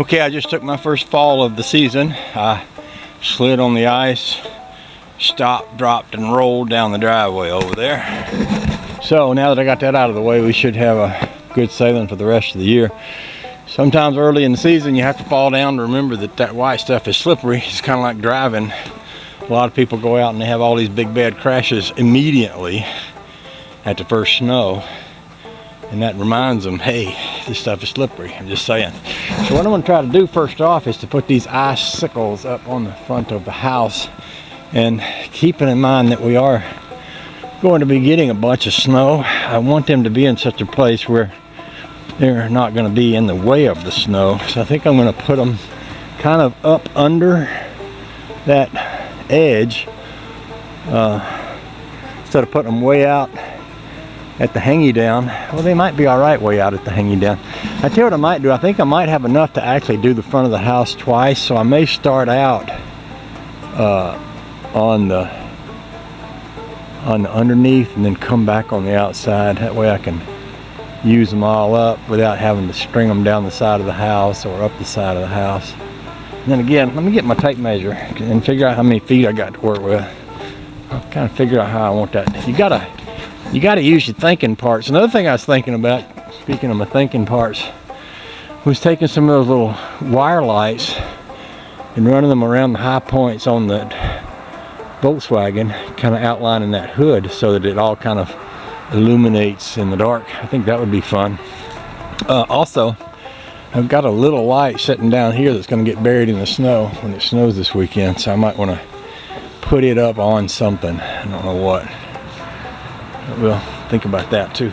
Okay, I just took my first fall of the season. I slid on the ice, stopped, dropped, and rolled down the driveway over there. So now that I got that out of the way, we should have a good sailing for the rest of the year. Sometimes early in the season you have to fall down to remember that white stuff is slippery. It's kind of like driving. A lot of people go out and they have all these big bad crashes immediately at the first snow, and that reminds them, hey, this stuff is slippery. I'm just saying. So what I'm going to try to do first off is to put these icicles up on the front of the house, and keeping in mind that we are going to be getting a bunch of snow, I want them to be in such a place where they're not going to be in the way of the snow. So I think I'm going to put them kind of up under that edge instead of putting them way out at the hangy down. Well, they might be all right way out at the hangy down. I tell you what I might do. I think I might have enough to actually do the front of the house twice, so I may start out on the underneath and then come back on the outside. That way I can use them all up without having to string them down the side of the house or up the side of the house. And then again, let me get my tape measure and figure out how many feet I got to work with. I'll kind of figure out how I want that. You gotta use your thinking parts. Another thing I was thinking about, speaking of my thinking parts, was taking some of those little wire lights and running them around the high points on that Volkswagen, kind of outlining that hood so that it all kind of illuminates in the dark. I think that would be fun. Also, I've got a little light sitting down here that's going to get buried in the snow when it snows this weekend, so I might want to put it up on something. I don't know what. We'll think about that too.